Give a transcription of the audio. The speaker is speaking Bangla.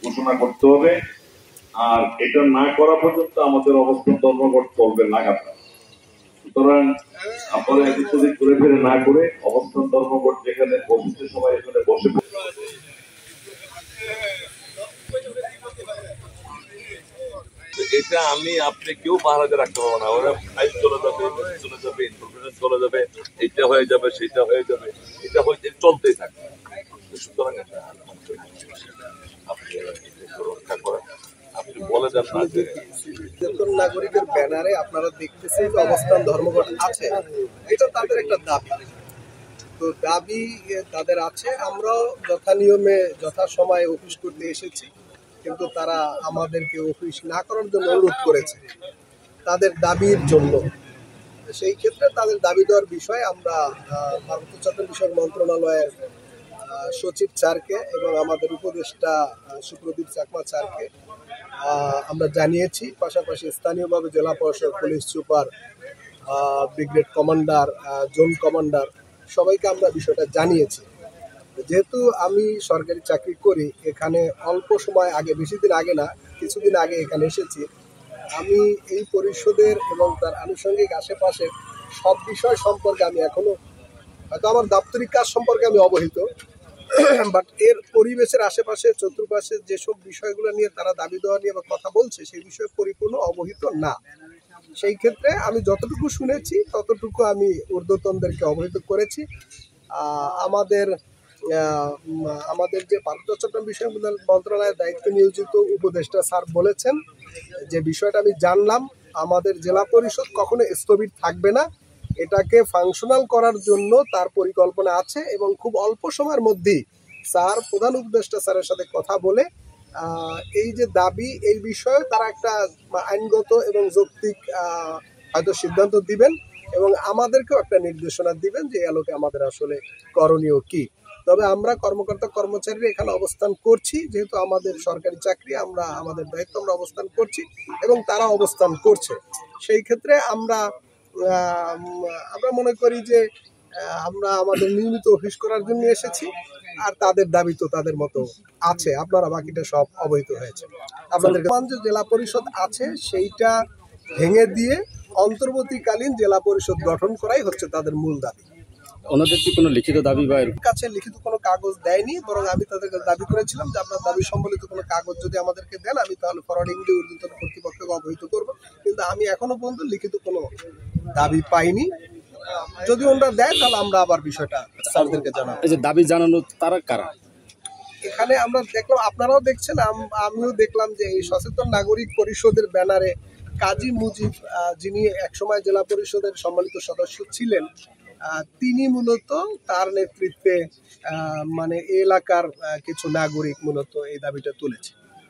ঘোষণা করতে হবে। আর এটা না করা পর্যন্ত আমাদের অবস্থান ধর্মঘট চলবে লাগাতার। সুতরাং আপনারা একত্রিত ঘুরে ফিরে না করে অবস্থান ধর্মঘট যেখানে বসতে সবাই এখানে বসে এটা আমি আপনি কেউ পাহারাতে রাখতে পারবো না। ওরা ফাইল চলে যাবে, চলে যাবে, ইনফরমেশন চলে যাবে, এটা হয়ে যাবে, সেটা হয়ে যাবে, এটা হয়ে চলতেই থাকবে। সুতরাং আপনি রক্ষা করেন। আপনি বলে দেন না যে নাগরিকের ব্যানারে আপনারা দেখতেছেন যে অবস্থান ধর্মঘট আছে, এটা তাদের একটা দাবি। তো দাবি তাদের আছে, আমরাও যথানিয়মে যথাসময়ে অফিস করতে এসেছি, কিন্তু তারা আমাদেরকে অফিস না করার জন্য অনুরোধ করেছে তাদের দাবির জন্য। সেই ক্ষেত্রে তাদের দাবি দেওয়ার বিষয়ে আমরা পার্বত্য চট্টগ্রাম বিষয়ক মন্ত্রণালয়ের সচিব স্যারকে এবং আমাদের উপদেষ্টা সুপ্রদীপ চাকমা স্যারকে আমরা জানিয়েছি। পাশাপাশি স্থানীয়ভাবে জেলা পরিষদ, police super, brigade commander, zone commander সবাইকে আমরা বিষয়টা জানিয়েছি। যেহেতু আমি সরকারি চাকরি করি, এখানে অল্প সময় আগে, বেশি দিন আগে না, কিছুদিন আগে এখানে এসেছি। আমি এই পরিষদের এবং তার আনুষঙ্গিক আশেপাশে সব বিষয় সম্পর্কে আমি এখনো, হয়তো আমার দাপ্তরিক কাজ সম্পর্কে আমি অবহিত, বাট এর পরিবেশের আশেপাশে চতুর্পাশে যেসব বিষয়গুলো নিয়ে তারা দাবি দেওয়া নিয়ে বা কথা বলছে সেই বিষয়ে পরিপূর্ণ অবহিত না। সেই ক্ষেত্রে আমি যতটুকু শুনেছি ততটুকু আমি ঊর্ধ্বতনদেরকে অবহিত করেছি। আমাদের যে পার্বত্য চট্টগ্রাম বিষয় মন্ত্রণালয়ের দায়িত্ব নিয়োজিত উপদেষ্টা স্যার বলেছেন যে বিষয়টা আমি জানলাম, আমাদের জেলা পরিষদ কখনো স্থবির থাকবে না, এটাকে ফাংশনাল করার জন্য তার পরিকল্পনা আছে এবং খুব অল্প সময়ের মধ্যেই স্যার প্রধান উপদেষ্টা স্যারের সাথে কথা বলে এই যে দাবি, এই বিষয়ে তারা একটা আইনগত এবং যৌক্তিক হয়তো সিদ্ধান্ত দিবেন এবং আমাদেরকেও একটা নির্দেশনা দিবেন যে আলোকে আমাদের আসলে করণীয় কি। তবে আমরা কর্মকর্তা কর্মচারীরা এখানে অবস্থান করছি, যেহেতু আমাদের সরকারি চাকরি, আমরা আমাদের দায়িত্ব আমরা অবস্থান করছি এবং তারা অবস্থান করছে। সেই ক্ষেত্রে আমরা মনে করি যে আমরা আমাদের নিয়মিত অফিস করার জন্য এসেছি, আর তাদের দাবি তো তাদের মতো আছে, আপনারা বাকিটা সব অবহিত হয়েছে। আপনাদের যে জেলা পরিষদ আছে সেইটা ভেঙে দিয়ে অন্তর্বর্তীকালীন জেলা পরিষদ গঠন করাই হচ্ছে তাদের মূল দাবি। ওনাদের কি কোনো লিখিত দাবি বা কাছে লিখিত কোনো কাগজ দেয়নি, বরং আমি তাদের কাছে দাবি করেছিলাম যে আপনার দাবি সম্বলিত কোনো কাগজ যদি আমাদেরকে দেন আমি তাহলে ফরওয়ার্ডিং দিয়ে ঊর্ধ্বতন কর্তৃপক্ষকে অবহিত করব, কিন্তু আমি এখনো পর্যন্ত লিখিত কোনো দাবি পাইনি। যদি ওনারা দেয় তাহলে আমরা আবার বিষয়টা স্যারদেরকে জানাবো। এই যে দাবি জানানো তারা কারা? এখানে আমরা দেখলাম, আপনারাও দেখছেন, আমিও দেখলাম যে এই সচেতন নাগরিক পরিষদের ব্যানারে কাজী মুজিব, যিনি একসময় জেলা পরিষদের সম্মানিত সদস্য ছিলেন, তিনি মূলত তার নেতৃত্বে মানে এলাকার কিছু নাগরিক মূলত এই দাবিটা তুলেছে।